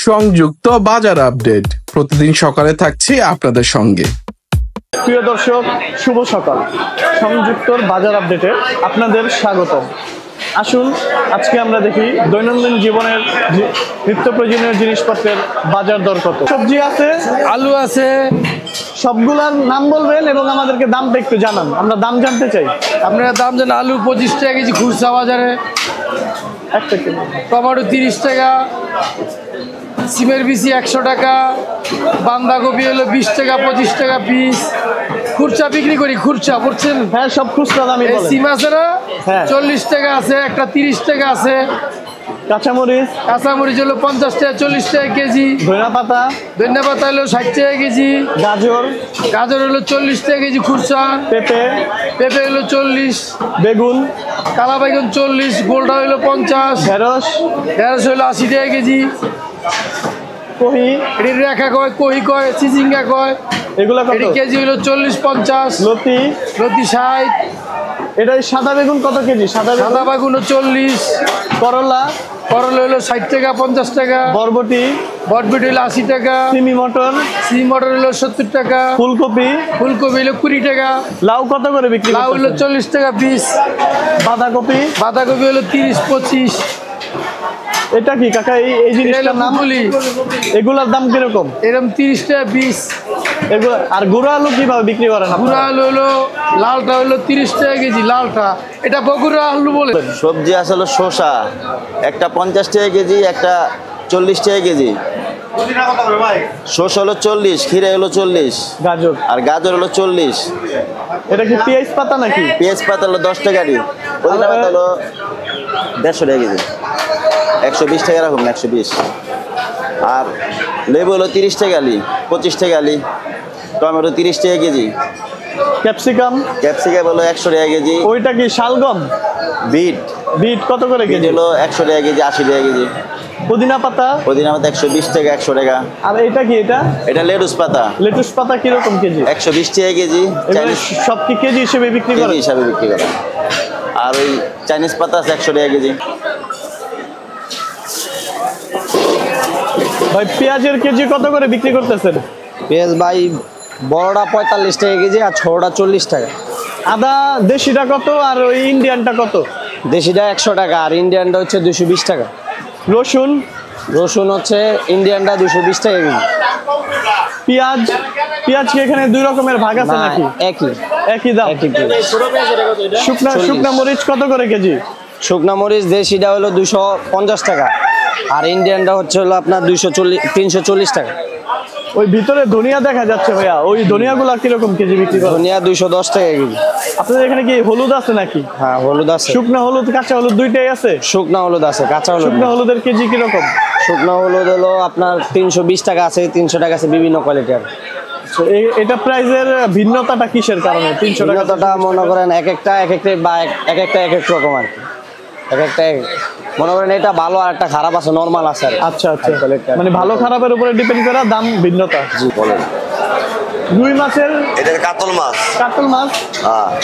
সংযুক্ত বাজার আপডেট প্রতিদিন সকালে থাকছি আপনাদের সঙ্গে। প্রিয় দর্শক, শুভ সকাল। সংযুক্তর বাজার আপডেটে আপনাদের স্বাগতম। আসুন আজকে আমরা দেখি দৈনন্দিন জীবনের নিত্য প্রয়োজনীয় জিনিসপত্রের বাজার দর কত। সবজি আছে, আলু আছে, সবগুলার নাম বলবেন এবং আমাদেরকে দামটা একটু জানান, আমরা দাম জানতে চাই। আপনারা দাম জানেন, আলু 25 টাকা কেজি খুচরা বাজারে, একটা কিলো টমেটো 30 টাকা, সিমের বিচি 100 টাকা, বাঁধাকপি হলো 20 টাকা 25 টাকা পিস। খুচরা বিক্রি করি, খুচরা বুঝছেন? হ্যাঁ, সব খুচরা দামই বলেন। সিম আছে না, হ্যাঁ। 40 টাকা আছে, একটা 30 টাকা আছে। কাঁচামরিচ কাঁচামরিচ হলো 50 টাকা 40 টাকা কেজি। ধনিয়া পাতা হলো 60 টাকা কেজি। গাজর হলো 40 টাকা কেজি খুচরা। পেঁপে হলো 40। বেগুন, কালা বেগুন 40, গোলটা হলো 50। ঢেঁড়স হলো 80 টাকা কেজি। কহি, এটির রেখা কয়, কহি কয়, চিচিঙ্গা কয়, এগুলো কত? এটি কেজি হলো 40-50। লতি 60। এটা সাদা বেগুন কত কেজি? সাদা বেগুন 40। করলা হলো 60 টাকা 50 টাকা। বরবটি হলো 80 টাকা। সিমি মটর হলো 70 টাকা। ফুলকপি হলো 20 টাকা। লাউ কত করে বিক্রি? লাউ হলো 40 টাকা পিস। বাঁধাকপি হলো 30-25। এটা কি কাকা? এই জিনিসটার নাম? এগুলার দাম কিরকম? এরকম 30 টাকা পিস। এগুলো আর গুঁড়া আলু কিভাবে বিক্রি করেন? গুঁড়া আলু হলো লালটা হলো 30 টাকা কেজি। লালটা এটা বগুড়া আলু বলে। সবজি আসলে শসা একটা 50 টাকা কেজি, একটা 40 টাকা কেজি। শসা হলো 40, খিরা হলো 40, গাজর হলো 40। এটা কি পেঁয়াজ পাতা নাকি? পেঁয়াজ পাতা হলো 10 টাকা কেজি। পুদিনা পাতা হলো 150 টাকা কেজি, 120 টাকা এরকম, 120। আর লেবু হলো 30 টাকা আলি, 25 টাকা আলি। টমেটো 30 টাকা কেজি। ক্যাপসিকাম হলো 100 টাকা কেজি। ওইটা কি শালগম? বিট কত করে কেজি? হলো 100 টাকা কেজি, 80 টাকা কেজি। পুদিনা পাতা 120 টাকা, 100 টাকা। আর এটা কি? এটা লেটুস পাতা কিরকম কেজি? 120 টাকা কেজি। সব কি কেজি হিসেবে বিক্রি করে? আর ওই চাইনিজ পাতা আছে 100 টাকা কেজি। ভাই পেঁয়াজের কেজি কত করে বিক্রি করতেছেন? পেঁয়াজ ভাই বড়টা 45 টাকা কেজি আর ছোটটা 40 টাকা। আদা দেশিটা কত আর ওই ইন্ডিয়ানটা কত? দেশিটা 100 টাকা আর ইন্ডিয়ানটা হচ্ছে 220 টাকা। রসুন হচ্ছে ইন্ডিয়ানটা 220 টাকা কেজি। পেঁয়াজ কি এখানে দুই রকমের ভাগ আছে নাকি? একই দাম। শুকনা মরিচ কত করে কেজি? শুকনা মরিচ দেশিটা হলো 250 টাকা আর ইন্ডিয়ানটা হচ্ছে হলো আপনার 340 টাকা। ওই ভিতরে ধনিয়া দেখা যাচ্ছে ভাইয়া, ওই ধনিয়াগুলা কিরকম কেজি বিক্রি করে? ধনিয়া 210 টাকা কেজি। আপনাদের এখানে কি হলুদ আছে নাকি? হ্যাঁ, হলুদ আছে। শুকনা হলুদ কাঁচা হলুদ দুইটাই আছে? শুকনা হলুদ আছে, কাঁচা হলুদ। শুকনা হলুদের কেজি কিরকম? শুকনা হলুদ হলো আপনার 320 টাকা আছে, 300 টাকা আছে, বিভিন্ন কোয়ালিটির। এটা প্রাইসের ভিন্নতাটা কিসের কারণে? 300 টাকাটা মনে করেন এক একটা বা এক এক রকম আর কি। এক একটা মনে করেন এটা ভালো আর একটা খারাপ আছে, নরমাল আছে। আচ্ছা, মানে ভালো খারাপের উপরে ডিপেন্ড করে দাম ভিন্নতা। জি বলেন। রুই মাছের এটা কাতল মাছ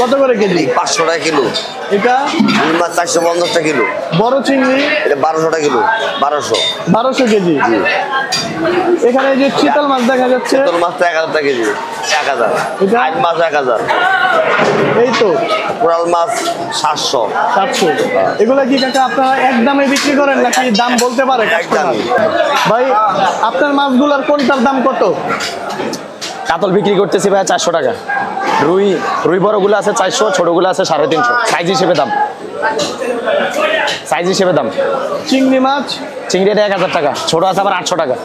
কত করে কেজি? 500 টাকা কিলো। এটা রুই মাছ 450 টাকা কিলো। বড় চিংড়ি এটা 1200 টাকা কিলো। 1200 কেজি। এখানে যে চিতল মাছ দেখা যাচ্ছে, চিতল মাছ 1000 টাকা কেজি, 1000। আইন মাছ 1000। এই তো কোরাল মাছ 700। এগুলা কি কাকা আপনারা এক দামে বিক্রি করেন নাকি দাম বলতে পারে? ভাই আপনার মাছগুলার কোনটার দাম কত? কাতল বিক্রি করতেছি ভাই 400 টাকা। রুই বড়গুলো আছে 400, ছোটগুলো আছে 350। সাইজ হিসেবে দাম। চিংড়ি এটা 1000 টাকা, ছোট আছে আবার 800 টাকা।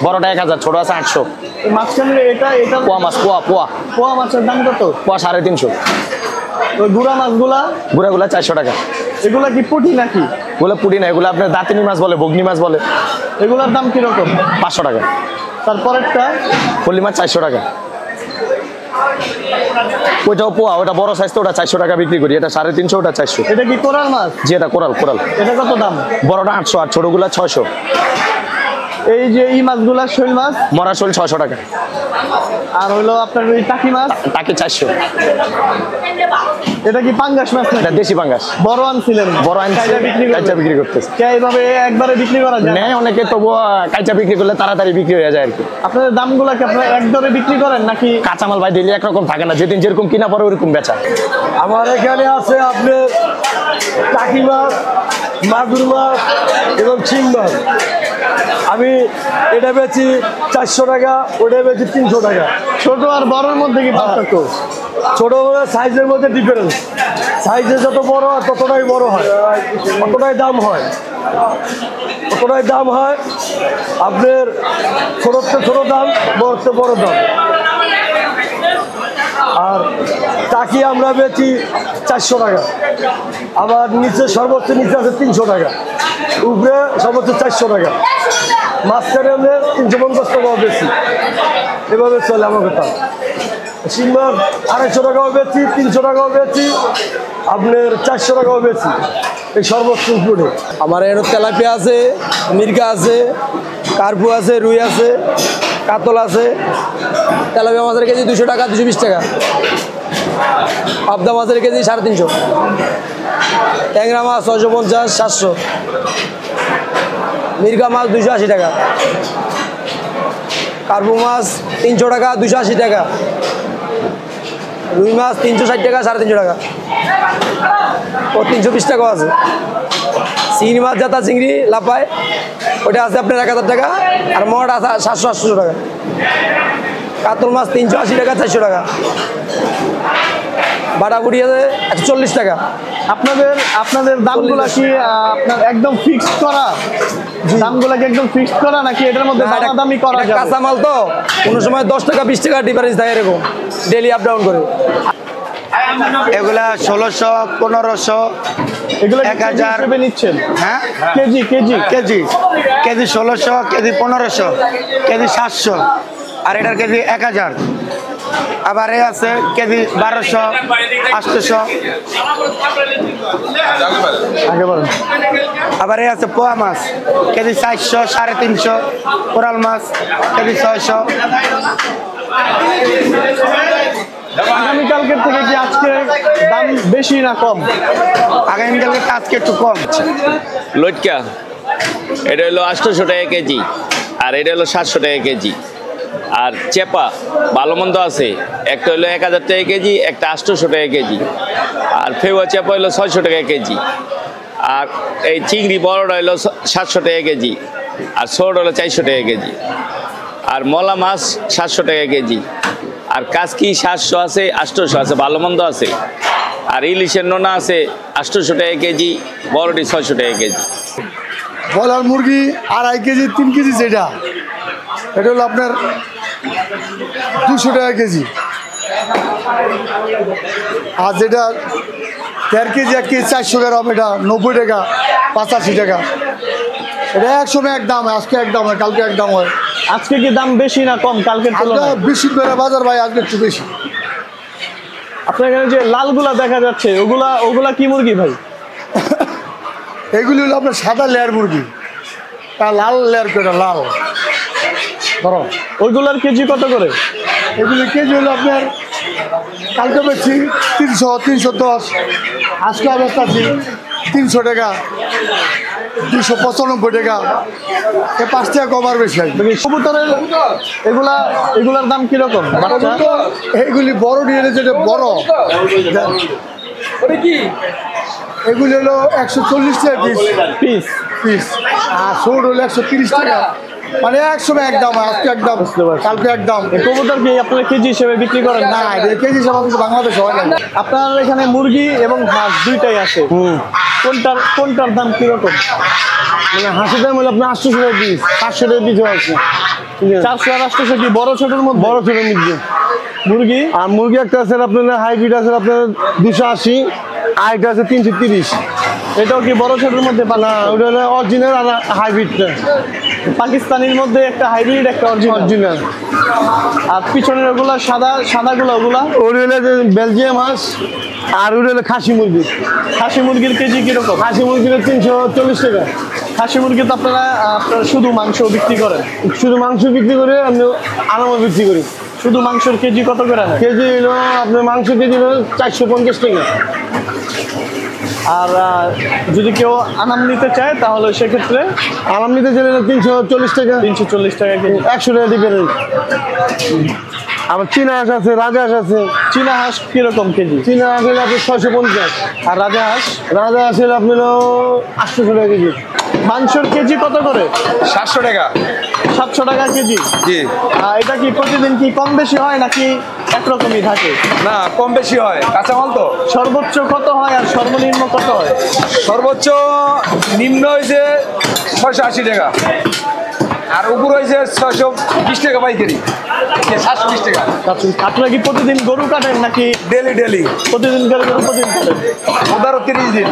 বড়টা 1000, ছোট আছে 800। মাঝখানে এটা পোয়া মাছ, পোয়া মাছের দাম কত? পোয়া 350। ওই গুড়া মাছগুলা? গুড়াগুলা 400 টাকা। এগুলা কি পুঁটি নাকি? এগুলো পুঁটি না, এগুলো আপনার দাঁতিনি মাছ বলে, বগনি মাছ বলে। এগুলার দাম কিরকম? 500 টাকা। তারপরেরটা পল্লি মাছ 400 টাকা। ওইটাও পোয়া, ওটা বড় সাইজ তো, ওটা 400 টাকা বিক্রি করি। এটা 350, ওটা 400। এটা কি কোরাল মাছ? জি, এটা কোরাল। এটা কত দাম? বড়টা 800 আর ছোটগুলা 600। এই যে এই মাছগুলা শৈল মাছ মরা শোল 600 টাকা, আর হলো আপনার ওই টাকি মাছ টাকি 400। এটা কি পাঙ্গাস মাছ না? এটা দেশি পাঙ্গাস, বড় আনছিলেন, বড় আনছি, কাইজা বিক্রি করবেন? কাইচা বিক্রি করতেছে। কে এইভাবে একবারে বিক্রি করা যায় না? নেয় অনেকে, তবু কাইচা বিক্রি করলে তাড়াতাড়ি বিক্রি হয়ে যায় আর কি। আপনাদের দামগুলা কি আপনারা এক দরে বিক্রি করেন নাকি? কাঁচামাল ভাই ডেলি একরকম থাকে না, যেদিন যেরকম কিনা পরে ওরকম বেচা। আমার এখানে আছে আপনার টাকি মাছ, মাগুর মাছ এবং শিং মাছ। আমি এটা বেচি 400 টাকা, ওটা বেচি 300 টাকা। ছোট আর বড়র মধ্যে কি পার্থক্য? ছোট সাইজের মধ্যে ডিফারেন্স, সাইজে যত বড় হয় ততটাই বড় হয়, ততটাই দাম হয়, ততটাই দাম হয়। আপনার ছোটতে ছোট দাম, বড়তে বড় দাম। আর টাকি আমরা বেচি 400 টাকা, আবার নিচে সর্বোচ্চ নিচে আছে 300 টাকা, উপরে সর্বোচ্চ 400 টাকা, মাঝখানে আমরা 350 টাকাও বেশি। এভাবে চলে আমার কথা। শিং মাছ 250 টাকাও বেচি, 300 টাকাও বেচি, আপনার 400 টাকাও বেচি, এই সর্বোচ্চ উপরে। আমার এখানে তেলাপিয়া আছে, মির্গা আছে, কার্পু আছে, রুই আছে, কাতল আছে। তেলাপিয়া মাছের কেজি 200 টাকা, 220 টাকা। পাবদা মাছের কেজি 350। ট্যাংরা মাছ 650, 700। মির্গা মাছ 280 টাকা। কার্পু মাছ 300 টাকা, 280 টাকা। রুই মাছ 360 টাকা, 350 টাকা। ও 320 টাকাও আছে। চিংড়ি মাছ যাতা চিংড়ি লাপায়, ওটা আছে আপনার 1000 টাকা, আর মোট আছে 700-800 টাকা। কাতল মাছ 380 টাকা, 400 টাকা। বাটাগুড়ি আছে 140 টাকা। আপনাদের দামগুলা কি আপনার একদম ফিক্সড করা? দামগুলা কি একদম ফিক্সড করা নাকি এটার মধ্যে দামাদামি করা যাবে? কাঁচামাল তো কোনো সময় 10 টাকা 20 টাকা ডিফারেন্স থাকে, এরকম ডেলি আপ ডাউন করে। এগুলা 1600, 1500, এগুলো 1000 হিসেবে নিচ্ছেন? হ্যাঁ, KG KG KG KG 1600, KG 1500, KG 700, আর এটার কেজি 1000। আবার এ আছে কেজি 1200, 800। আগে বলেন। আবার এ আছে পোয়া মাছ কেজি 400, 350, কোরাল মাছ কেজি 600। আগামীকালকের থেকে কি আজকে দাম বেশি না কম? আগামীকালকে আজকে একটু কম। লটকা এটা হলো 800 টাকা কেজি, আর এটা হলো 700 টাকা কেজি। আর চেপা ভালো মন্দ আছে, একটা হলো 1000 টাকা কেজি, একটা 800 টাকা কেজি। আর ফেওয়া চেপা হলো 600 টাকা কেজি। আর এই চিংড়ি বড়টা হলো 700 টাকা কেজি, আর ছোট হলো 400 টাকা কেজি। আর মলা মাছ 700 টাকা কেজি। আর কাজকি 700 আছে, 800 আছে, ভালো মন্দ আছে। আর ইলিশের নোনা আছে 800 টাকা কেজি, বড়টি 600 টাকা কেজি। ব্রয়লার মুরগি 2.5 কেজি, 3 কেজি, যেটা এটা হলো আপনার 200 টাকা কেজি। আর যেটা 1.5 কেজি, 1 কেজি 400 গ্রাম, এটা 90 টাকা, 85 টাকা। এটা একসময় এক দাম, আজকে এক দাম হয়, কালকে এক দাম হয়। আজকে কি দাম বেশি না কম কালকের তুলনায়? বেশি করে বাজার ভাই, আজকে একটু বেশি। আপনার এখানে যে লালগুলা দেখা যাচ্ছে, ওগুলা কি মুরগি ভাই? এগুলি হলো আপনার সাদা লেয়ার মুরগি, আর লাল লেয়ার করে লাল। ধরো ওইগুলার কেজি কত করে? এগুলি কেজি হলো আপনার কালকে বেচছি 300, 310। আজকে অবস্থা আছি 300 টাকা, 295 টাকা। 5 টাকা কম আর বেশি আসবে। কবুতরের এগুলার দাম কিরকম? এইগুলি বড় নিয়ে যেটা বড়, এগুলি হলো 140 টাকা পিস পিস, আর ছোট হলো 130 টাকা। মানে একসময় একদম, আজকে একদম, কালকে একদম। কবুতর কি আপনারা কেজি হিসেবে বিক্রি করেন? না, কেজি হিসাবে বাংলাদেশ হয় না। আপনার এখানে মুরগি এবং হাঁস দুইটাই আছে, কোনটার দাম কিরকম? মানে হাঁসের দাম হলো আপনার 800 টাকা পিস, 500 টাকা পিসও আছে। 400 আর 800 কি বড় ছোটোর মধ্যে? বড় ছোট মুরগি। মুরগি আর মুরগি একটা আছে আপনার হাইব্রিড আছে আপনার 280, আর একটা আছে 330। এটাও কি বড় ছোটোর মধ্যে না ওটা হলো অরিজিনাল আর হাইব্রিডটা। পাকিস্তানির মধ্যে একটা হাইব্রিড একটা অরিজিনাল। আর পিছনের ওগুলা সাদাগুলো ওগুলা ওটা হলো বেলজিয়াম হাঁস আর ওটা হলো খাসি মুরগি। খাসি মুরগির কেজি কিরকম? খাসি মুরগির 340 টাকা। খাসি মুরগি তো আপনারা শুধু মাংস বিক্রি করেন? শুধু মাংস বিক্রি করে আমি আনামও বিক্রি করি। শুধু মাংসের কেজি কত করে? কেজি হলো আপনার মাংস কেজি হলো 450 টাকা। আর যদি কেউ আনাম নিতে চায় তাহলে সেক্ষেত্রে আনাম নিতে চাইলে 340 টাকা। 340 টাকা কেজি। 100 টাকা ডিফারেন্স। আবার চীনা হাঁস আছে, রাজা হাঁস আছে। চীনা হাঁস কিরকম কেজি? চীনা হাঁস হলে আপনার 650। আর রাজা হাঁস? রাজা হাঁস হলে আপনার 800 টাকা কেজি। মাংসের কেজি কত করে? 700 টাকা। 700 টাকা কেজি? জি। এটা কি প্রতিদিন কি কম বেশি হয় নাকি একরকমই থাকে? না, কম বেশি হয়, কাঁচামাল তো। সর্বোচ্চ কত হয় আর সর্বনিম্ন কত হয়? সর্বোচ্চ নিম্ন হয়েছে 680 টাকা আর উপর হয়েছে 620 টাকা পাইকারি, 720 টাকা। আপনারা কি প্রতিদিন গরু কাটেন নাকি? ডেলি প্রতিদিন গরু প্রতিদিন কাটেন? 30 দিন।